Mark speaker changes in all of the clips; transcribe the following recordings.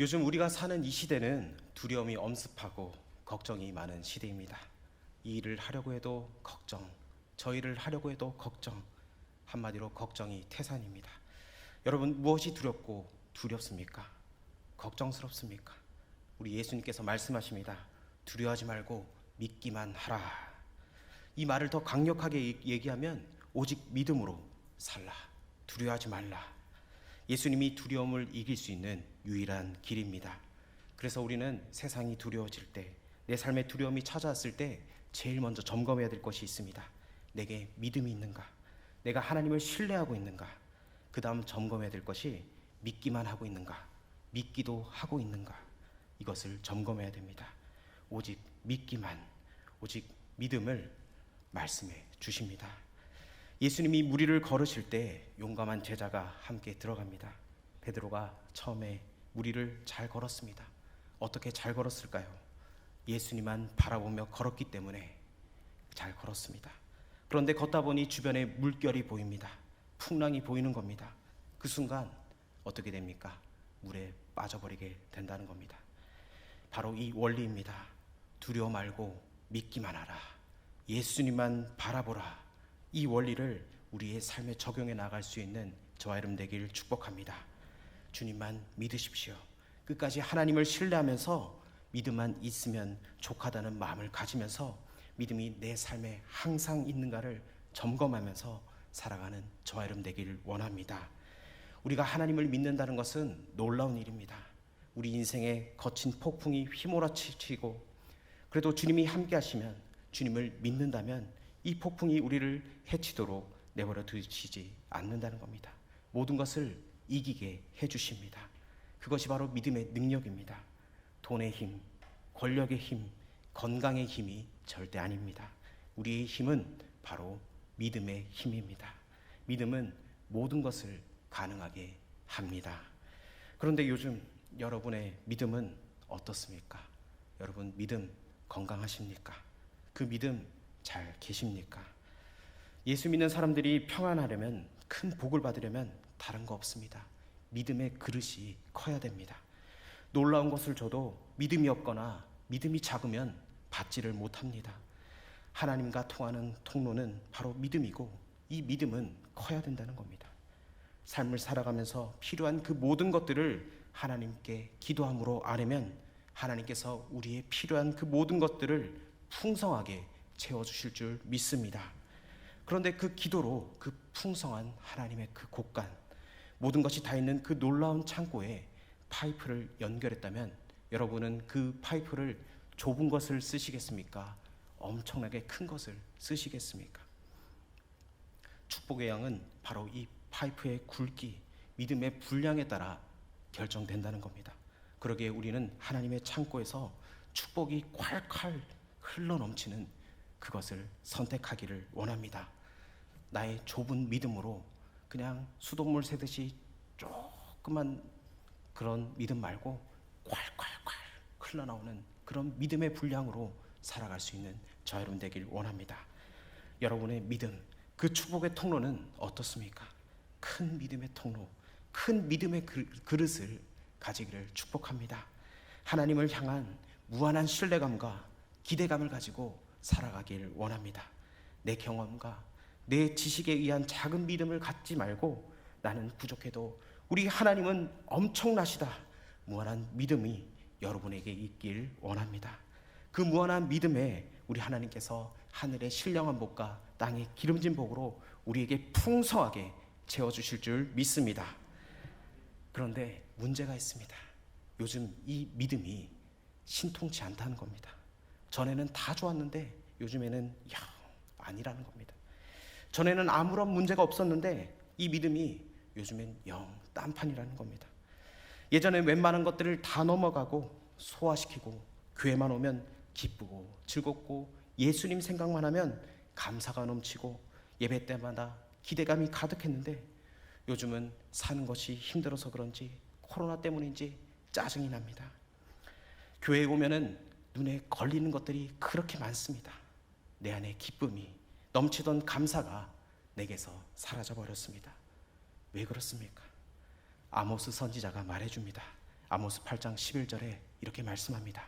Speaker 1: 요즘 우리가 사는 이 시대는 두려움이 엄습하고 걱정이 많은 시대입니다. 이 일을 하려고 해도 걱정, 저 일을 하려고 해도 걱정, 한마디로 걱정이 태산입니다. 여러분, 무엇이 두렵고 두렵습니까? 걱정스럽습니까? 우리 예수님께서 말씀하십니다. 두려워하지 말고 믿기만 하라. 이 말을 더 강력하게 얘기하면 오직 믿음으로 살라. 두려워하지 말라. 예수님이 두려움을 이길 수 있는 유일한 길입니다. 그래서 우리는 세상이 두려워질 때, 내 삶에 두려움이 찾아왔을 때 제일 먼저 점검해야 될 것이 있습니다. 내게 믿음이 있는가? 내가 하나님을 신뢰하고 있는가? 그 다음 점검해야 될 것이 믿기만 하고 있는가? 믿기도 하고 있는가? 이것을 점검해야 됩니다. 오직 믿기만, 오직 믿음을 말씀해 주십니다. 예수님이 무리를 걸으실 때 용감한 제자가 함께 들어갑니다. 베드로가 처음에 무리를 잘 걸었습니다. 어떻게 잘 걸었을까요? 예수님만 바라보며 걸었기 때문에 잘 걸었습니다. 그런데 걷다 보니 주변에 물결이 보입니다. 풍랑이 보이는 겁니다. 그 순간 어떻게 됩니까? 물에 빠져버리게 된다는 겁니다. 바로 이 원리입니다. 두려워 말고 믿기만 하라. 예수님만 바라보라. 이 원리를 우리의 삶에 적용해 나갈 수 있는 저와 여러분 되기를 축복합니다. 주님만 믿으십시오. 끝까지 하나님을 신뢰하면서 믿음만 있으면 족하다는 마음을 가지면서 믿음이 내 삶에 항상 있는가를 점검하면서 살아가는 저와 여러분 되기를 원합니다. 우리가 하나님을 믿는다는 것은 놀라운 일입니다. 우리 인생에 거친 폭풍이 휘몰아치고 그래도 주님이 함께 하시면, 주님을 믿는다면 이 폭풍이 우리를 해치도록 내버려 두시지 않는다는 겁니다. 모든 것을 이기게 해주십니다. 그것이 바로 믿음의 능력입니다. 돈의 힘, 권력의 힘, 건강의 힘이 절대 아닙니다. 우리의 힘은 바로 믿음의 힘입니다. 믿음은 모든 것을 가능하게 합니다. 그런데 요즘 여러분의 믿음은 어떻습니까? 여러분 믿음 건강하십니까? 그 믿음 잘 계십니까? 예수 믿는 사람들이 평안하려면, 큰 복을 받으려면 다른 거 없습니다. 믿음의 그릇이 커야 됩니다. 놀라운 것을 줘도 믿음이 없거나 믿음이 작으면 받지를 못합니다. 하나님과 통하는 통로는 바로 믿음이고, 이 믿음은 커야 된다는 겁니다. 삶을 살아가면서 필요한 그 모든 것들을 하나님께 기도함으로 아뢰면 하나님께서 우리의 필요한 그 모든 것들을 풍성하게 채워주실 줄 믿습니다. 그런데 그 기도로 그 풍성한 하나님의 그 곳간, 모든 것이 다 있는 그 놀라운 창고에 파이프를 연결했다면 여러분은 그 파이프를 좁은 것을 쓰시겠습니까? 엄청나게 큰 것을 쓰시겠습니까? 축복의 양은 바로 이 파이프의 굵기, 믿음의 분량에 따라 결정된다는 겁니다. 그러기에 우리는 하나님의 창고에서 축복이 콸콸 흘러넘치는 그것을 선택하기를 원합니다. 나의 좁은 믿음으로 그냥 수돗물 새듯이 조그만 그런 믿음 말고 콸콸콸 흘러나오는 그런 믿음의 분량으로 살아갈 수 있는 저 여러분 되길 원합니다. 여러분의 믿음, 그 축복의 통로는 어떻습니까? 큰 믿음의 통로, 큰 믿음의 그릇을 가지기를 축복합니다. 하나님을 향한 무한한 신뢰감과 기대감을 가지고 살아가길 원합니다. 내 경험과 내 지식에 의한 작은 믿음을 갖지 말고 나는 부족해도 우리 하나님은 엄청나시다, 무한한 믿음이 여러분에게 있길 원합니다. 그 무한한 믿음에 우리 하나님께서 하늘의 신령한 복과 땅의 기름진 복으로 우리에게 풍성하게 채워주실 줄 믿습니다. 그런데 문제가 있습니다. 요즘 이 믿음이 신통치 않다는 겁니다. 전에는 다 좋았는데 요즘에는 영 아니라는 겁니다. 전에는 아무런 문제가 없었는데 이 믿음이 요즘엔 영 딴판이라는 겁니다. 예전에 웬만한 것들을 다 넘어가고 소화시키고 교회만 오면 기쁘고 즐겁고 예수님 생각만 하면 감사가 넘치고 예배 때마다 기대감이 가득했는데 요즘은 사는 것이 힘들어서 그런지 코로나 때문인지 짜증이 납니다. 교회에 오면은 눈에 걸리는 것들이 그렇게 많습니다. 내 안에 기쁨이 넘치던 감사가 내게서 사라져 버렸습니다. 왜 그렇습니까? 아모스 선지자가 말해줍니다. 아모스 8장 11절에 이렇게 말씀합니다.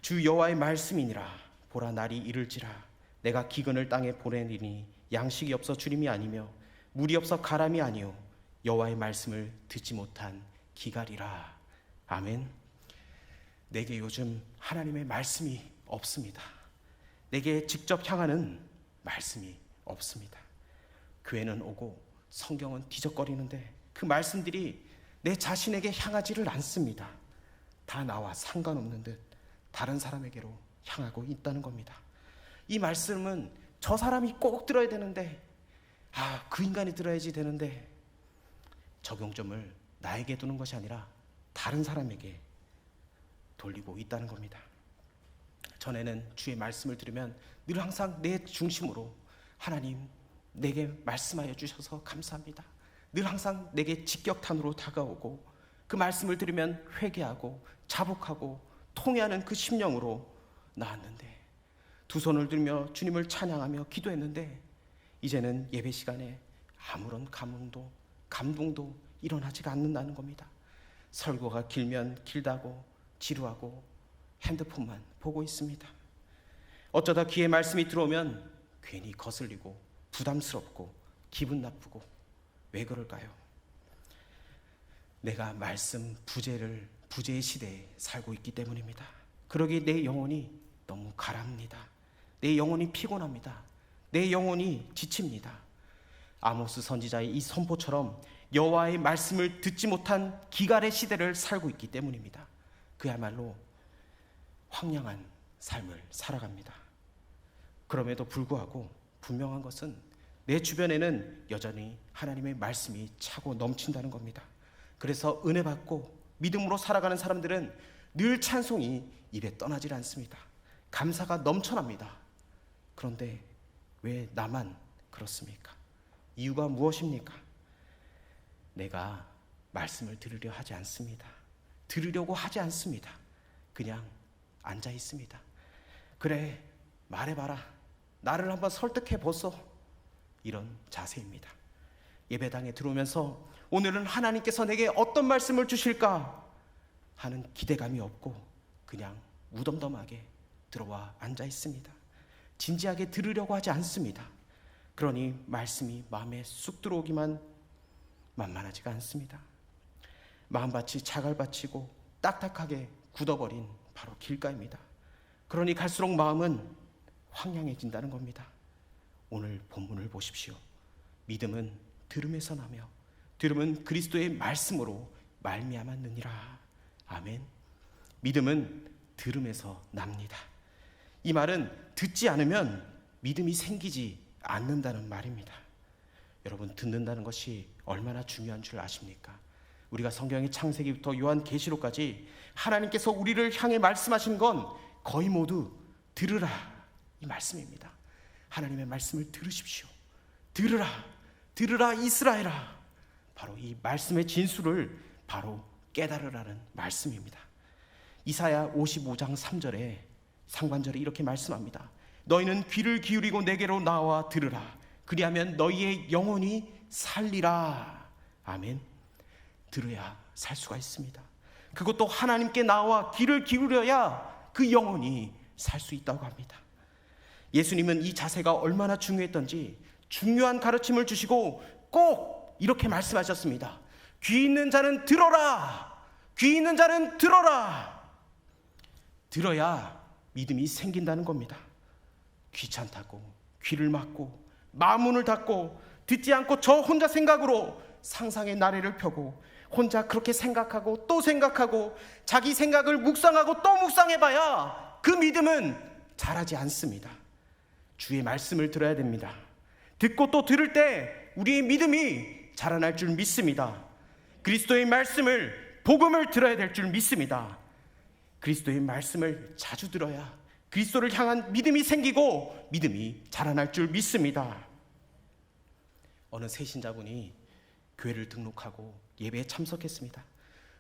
Speaker 1: 주 여호와의 말씀이니라. 보라, 날이 이를지라. 내가 기근을 땅에 보내리니 양식이 없어 주림이 아니며 물이 없어 가람이 아니요 여호와의 말씀을 듣지 못한 기갈이라. 아멘. 내게 요즘 하나님의 말씀이 없습니다. 내게 직접 향하는 말씀이 없습니다. 교회는 오고 성경은 뒤적거리는데 그 말씀들이 내 자신에게 향하지를 않습니다. 다 나와 상관없는 듯 다른 사람에게로 향하고 있다는 겁니다. 이 말씀은 저 사람이 꼭 들어야 되는데, 그 인간이 들어야지 되는데, 적용점을 나에게 두는 것이 아니라 다른 사람에게 돌리고 있다는 겁니다. 전에는 주의 말씀을 들으면 늘 항상 내 중심으로 하나님 내게 말씀하여 주셔서 감사합니다. 늘 항상 내게 직격탄으로 다가오고 그 말씀을 들으면 회개하고 자복하고 통회하는 그 심령으로 나왔는데, 두 손을 들며 주님을 찬양하며 기도했는데 이제는 예배 시간에 아무런 감동도 일어나지가 않는다는 겁니다. 설교가 길면 길다고 지루하고 핸드폰만 보고 있습니다. 어쩌다 귀에 말씀이 들어오면 괜히 거슬리고 부담스럽고 기분 나쁘고, 왜 그럴까요? 내가 말씀 부재의 시대에 살고 있기 때문입니다. 그러기에 내 영혼이 너무 가랍니다. 내 영혼이 피곤합니다. 내 영혼이 지칩니다. 아모스 선지자의 이 선포처럼 여호와의 말씀을 듣지 못한 기갈의 시대를 살고 있기 때문입니다. 그야말로 황량한 삶을 살아갑니다. 그럼에도 불구하고 분명한 것은 내 주변에는 여전히 하나님의 말씀이 차고 넘친다는 겁니다. 그래서 은혜 받고 믿음으로 살아가는 사람들은 늘 찬송이 입에 떠나질 않습니다. 감사가 넘쳐납니다. 그런데 왜 나만 그렇습니까? 이유가 무엇입니까? 내가 말씀을 들으려 하지 않습니다. 들으려고 하지 않습니다. 그냥 앉아 있습니다. 그래, 말해봐라. 나를 한번 설득해 보소. 이런 자세입니다. 예배당에 들어오면서 오늘은 하나님께서 내게 어떤 말씀을 주실까 하는 기대감이 없고 그냥 무덤덤하게 들어와 앉아 있습니다. 진지하게 들으려고 하지 않습니다. 그러니 말씀이 마음에 쑥 들어오기만 만만하지가 않습니다. 마음밭이 자갈밭이고 딱딱하게 굳어버린 바로 길가입니다. 그러니 갈수록 마음은 황량해진다는 겁니다. 오늘 본문을 보십시오. 믿음은 들음에서 나며 들음은 그리스도의 말씀으로 말미암았느니라. 아멘. 믿음은 들음에서 납니다. 이 말은 듣지 않으면 믿음이 생기지 않는다는 말입니다. 여러분, 듣는다는 것이 얼마나 중요한 줄 아십니까? 우리가 성경의 창세기부터 요한계시록까지 하나님께서 우리를 향해 말씀하신 건 거의 모두 들으라, 이 말씀입니다. 하나님의 말씀을 들으십시오. 들으라 이스라엘아. 바로 이 말씀의 진수를 바로 깨달으라는 말씀입니다. 이사야 55장 3절에 상반절에 이렇게 말씀합니다. 너희는 귀를 기울이고 내게로 나와 들으라. 그리하면 너희의 영혼이 살리라. 아멘. 들어야 살 수가 있습니다. 그것도 하나님께 나와 귀를 기울여야 그 영혼이 살 수 있다고 합니다. 예수님은 이 자세가 얼마나 중요했던지 중요한 가르침을 주시고 꼭 이렇게 말씀하셨습니다. 귀 있는 자는 들어라. 귀 있는 자는 들어라. 들어야 믿음이 생긴다는 겁니다. 귀찮다고 귀를 막고 마음문을 닫고 듣지 않고 저 혼자 생각으로 상상의 나래를 펴고 혼자 그렇게 생각하고 또 생각하고 자기 생각을 묵상하고 또 묵상해봐야 그 믿음은 자라지 않습니다. 주의 말씀을 들어야 됩니다. 듣고 또 들을 때 우리의 믿음이 자라날 줄 믿습니다. 그리스도의 말씀을, 복음을 들어야 될 줄 믿습니다. 그리스도의 말씀을 자주 들어야 그리스도를 향한 믿음이 생기고 믿음이 자라날 줄 믿습니다. 어느 새신자분이 교회를 등록하고 예배에 참석했습니다.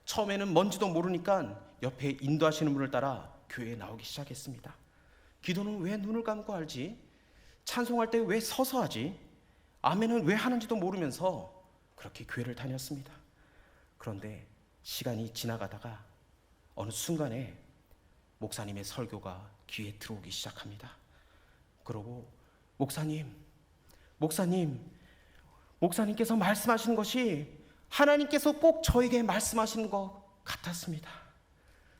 Speaker 1: 처음에는 뭔지도 모르니까 옆에 인도하시는 분을 따라 교회에 나오기 시작했습니다. 기도는 왜 눈을 감고 하지? 찬송할 때 왜 서서 하지? 아멘은 왜 하는지도 모르면서 그렇게 교회를 다녔습니다. 그런데 시간이 지나가다가 어느 순간에 목사님의 설교가 귀에 들어오기 시작합니다. 그러고 목사님께서 말씀하시는 것이 하나님께서 꼭 저에게 말씀하시는 것 같았습니다.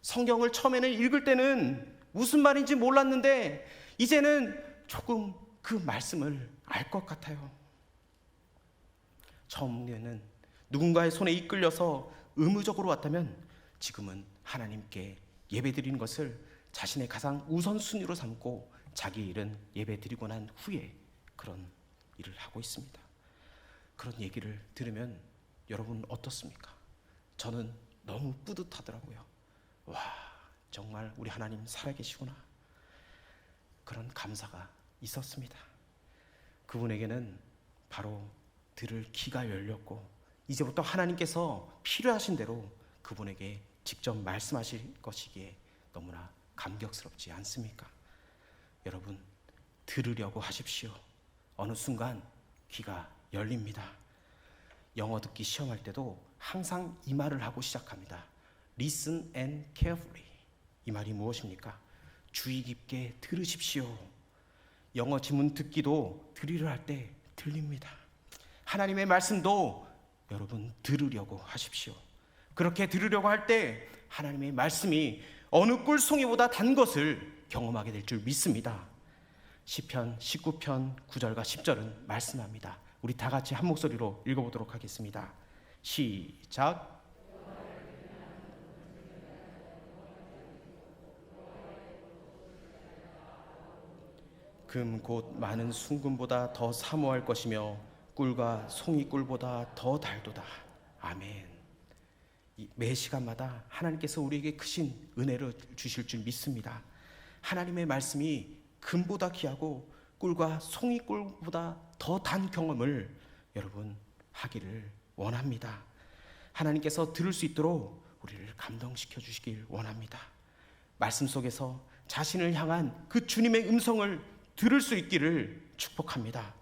Speaker 1: 성경을 처음에는 읽을 때는 무슨 말인지 몰랐는데 이제는 조금 그 말씀을 알 것 같아요. 처음에는 누군가의 손에 이끌려서 의무적으로 왔다면 지금은 하나님께 예배드리는 것을 자신의 가장 우선순위로 삼고 자기 일은 예배드리고 난 후에 그런 일을 하고 있습니다. 그런 얘기를 들으면 여러분 어떻습니까? 저는 너무 뿌듯하더라고요. 와, 정말 우리 하나님 살아계시구나. 그런 감사가 있었습니다. 그분에게는 바로 들을 귀가 열렸고 이제부터 하나님께서 필요하신 대로 그분에게 직접 말씀하실 것이기에 너무나 감격스럽지 않습니까? 여러분, 들으려고 하십시오. 어느 순간 귀가 열립니다. 영어 듣기 시험할 때도 항상 이 말을 하고 시작합니다. Listen and carefully. 이 말이 무엇입니까? 주의 깊게 들으십시오. 영어 지문 듣기도 들으려 할 때 들립니다. 하나님의 말씀도 여러분 들으려고 하십시오. 그렇게 들으려고 할 때 하나님의 말씀이 어느 꿀송이보다 단 것을 경험하게 될 줄 믿습니다. 시편 19편 9절과 10절은 말씀합니다. 우리 다 같이 한 목소리로 읽어보도록 하겠습니다. 시작. 금 곧 많은 순금보다 더 사모할 것이며 꿀과 송이꿀보다 더 달도다. 아멘. 매 시간마다 하나님께서 우리에게 크신 은혜를 주실 줄 믿습니다. 하나님의 말씀이 금보다 귀하고 꿀과 송이꿀보다 더 단 경험을 여러분 하기를 원합니다. 하나님께서 들을 수 있도록 우리를 감동시켜 주시길 원합니다. 말씀 속에서 자신을 향한 그 주님의 음성을 들을 수 있기를 축복합니다.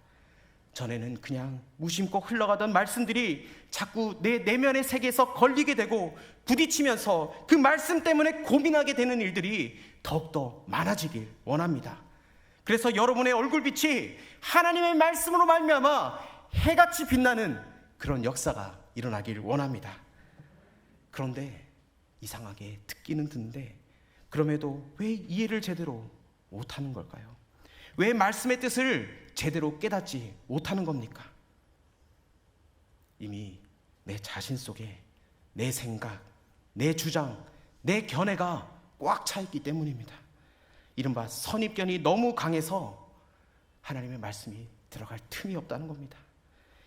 Speaker 1: 전에는 그냥 무심코 흘러가던 말씀들이 자꾸 내 내면의 세계에서 걸리게 되고 부딪히면서 그 말씀 때문에 고민하게 되는 일들이 더욱더 많아지길 원합니다. 그래서 여러분의 얼굴빛이 하나님의 말씀으로 말미암아 해같이 빛나는 그런 역사가 일어나길 원합니다. 그런데 이상하게 듣기는 듣는데 그럼에도 왜 이해를 제대로 못하는 걸까요? 왜 말씀의 뜻을 제대로 깨닫지 못하는 겁니까? 이미 내 자신 속에 내 생각, 내 주장, 내 견해가 꽉 차 있기 때문입니다. 이른바 선입견이 너무 강해서 하나님의 말씀이 들어갈 틈이 없다는 겁니다.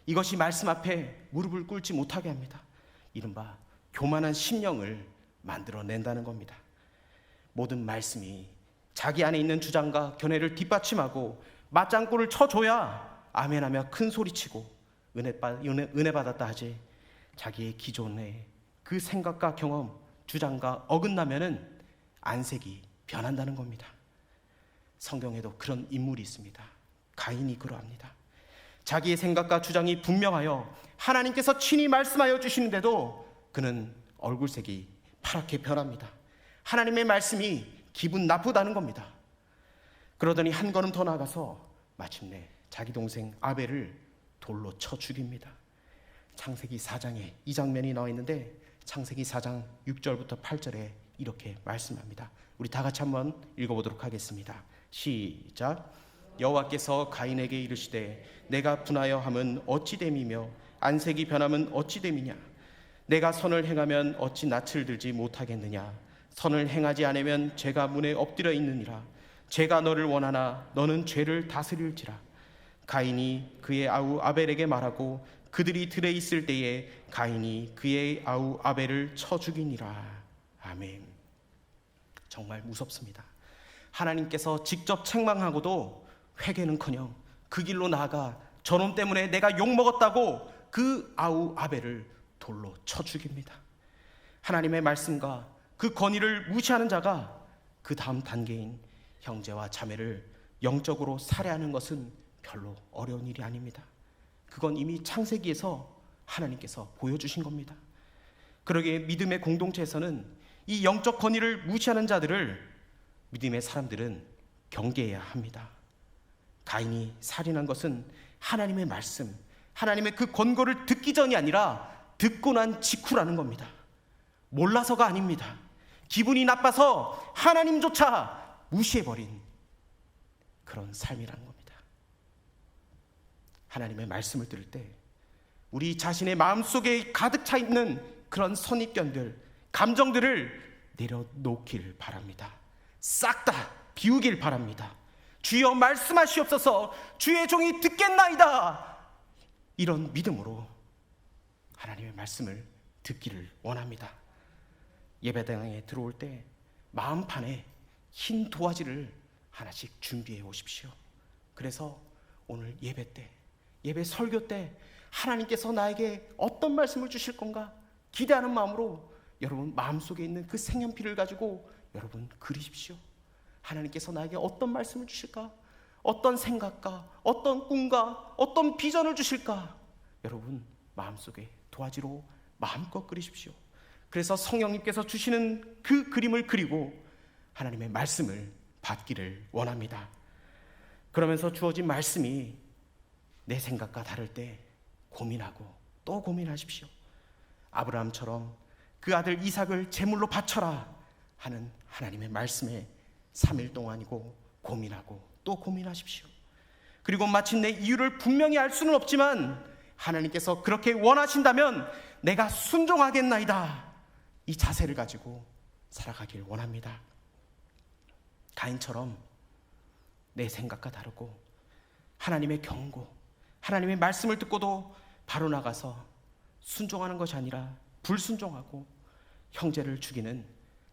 Speaker 1: 이것이 말씀 앞에 무릎을 꿇지 못하게 합니다. 이른바 교만한 심령을 만들어낸다는 겁니다. 모든 말씀이 자기 안에 있는 주장과 견해를 뒷받침하고 맞장구를 쳐줘야 아멘하며 큰 소리치고 은혜 받았다 하지 자기의 기존의 그 생각과 경험, 주장과 어긋나면은 안색이 변한다는 겁니다. 성경에도 그런 인물이 있습니다. 가인이 그러합니다. 자기의 생각과 주장이 분명하여 하나님께서 친히 말씀하여 주시는데도 그는 얼굴색이 파랗게 변합니다. 하나님의 말씀이 기분 나쁘다는 겁니다. 그러더니 한 걸음 더 나가서 마침내 자기 동생 아벨을 돌로 쳐 죽입니다. 창세기 4장에 이 장면이 나와 있는데 창세기 4장 6절부터 8절에 이렇게 말씀합니다. 우리 다 같이 한번 읽어보도록 하겠습니다. 시작. 여호와께서 가인에게 이르시되 내가 분하여 함은 어찌 됨이며 안색이 변함은 어찌 됨이냐. 내가 선을 행하면 어찌 낯을 들지 못하겠느냐. 선을 행하지 않으면 죄가 문에 엎드려 있느니라. 죄가 너를 원하나 너는 죄를 다스릴지라. 가인이 그의 아우 아벨에게 말하고 그들이 들에 있을 때에 가인이 그의 아우 아벨을 쳐 죽이니라. 아멘. 정말 무섭습니다. 하나님께서 직접 책망하고도 회개는커녕 그 길로 나아가 저놈 때문에 내가 욕먹었다고 그 아우 아벨을 돌로 쳐 죽입니다. 하나님의 말씀과 그 권위를 무시하는 자가 그 다음 단계인 형제와 자매를 영적으로 살해하는 것은 별로 어려운 일이 아닙니다. 그건 이미 창세기에서 하나님께서 보여주신 겁니다. 그러기에 믿음의 공동체에서는 이 영적 권위를 무시하는 자들을 믿음의 사람들은 경계해야 합니다. 가인이 살인한 것은 하나님의 말씀, 하나님의 그 권고를 듣기 전이 아니라 듣고 난 직후라는 겁니다. 몰라서가 아닙니다. 기분이 나빠서 하나님조차 무시해버린 그런 삶이라는 겁니다. 하나님의 말씀을 들을 때 우리 자신의 마음속에 가득 차 있는 그런 선입견들, 감정들을 내려놓길 바랍니다. 싹 다 비우길 바랍니다. 주여 말씀하시옵소서, 주의 종이 듣겠나이다. 이런 믿음으로 하나님의 말씀을 듣기를 원합니다. 예배당에 들어올 때 마음판에 흰 도화지를 하나씩 준비해 오십시오. 그래서 오늘 예배 때, 예배 설교 때 하나님께서 나에게 어떤 말씀을 주실 건가 기대하는 마음으로 여러분 마음속에 있는 그 색연필을 가지고 여러분 그리십시오. 하나님께서 나에게 어떤 말씀을 주실까? 어떤 생각과 어떤 꿈과 어떤 비전을 주실까? 여러분 마음속에 도화지로 마음껏 그리십시오. 그래서 성령님께서 주시는 그 그림을 그리고 하나님의 말씀을 받기를 원합니다. 그러면서 주어진 말씀이 내 생각과 다를 때 고민하고 또 고민하십시오. 아브라함처럼 그 아들 이삭을 제물로 바쳐라 하는 하나님의 말씀에 3일 동안이고 고민하고 또 고민하십시오. 그리고 마침내 이유를 분명히 알 수는 없지만 하나님께서 그렇게 원하신다면 내가 순종하겠나이다, 이 자세를 가지고 살아가길 원합니다. 가인처럼 내 생각과 다르고 하나님의 경고, 하나님의 말씀을 듣고도 바로 나가서 순종하는 것이 아니라 불순종하고 형제를 죽이는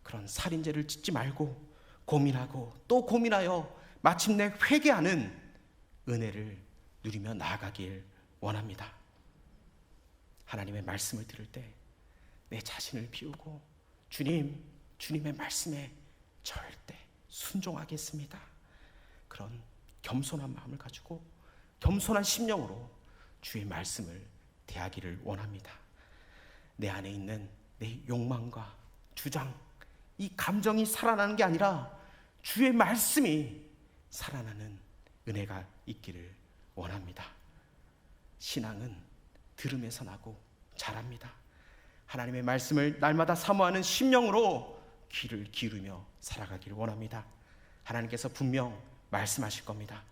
Speaker 1: 그런 살인죄를 짓지 말고 고민하고 또 고민하여 마침내 회개하는 은혜를 누리며 나아가길 원합니다. 하나님의 말씀을 들을 때 내 자신을 비우고 주님의 말씀에 절대 순종하겠습니다, 그런 겸손한 마음을 가지고 겸손한 심령으로 주의 말씀을 대하기를 원합니다. 내 안에 있는 내 욕망과 주장, 이 감정이 살아나는 게 아니라 주의 말씀이 살아나는 은혜가 있기를 원합니다. 신앙은 들음에서 나고 자랍니다. 하나님의 말씀을 날마다 사모하는 심령으로 귀를 기울이며 살아가기를 원합니다. 하나님께서 분명 말씀하실 겁니다.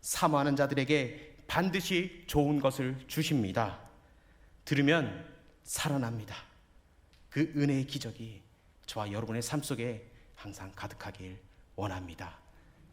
Speaker 1: 사모하는 자들에게 반드시 좋은 것을 주십니다. 들으면 살아납니다. 그 은혜의 기적이 저와 여러분의 삶 속에 항상 가득하길 원합니다.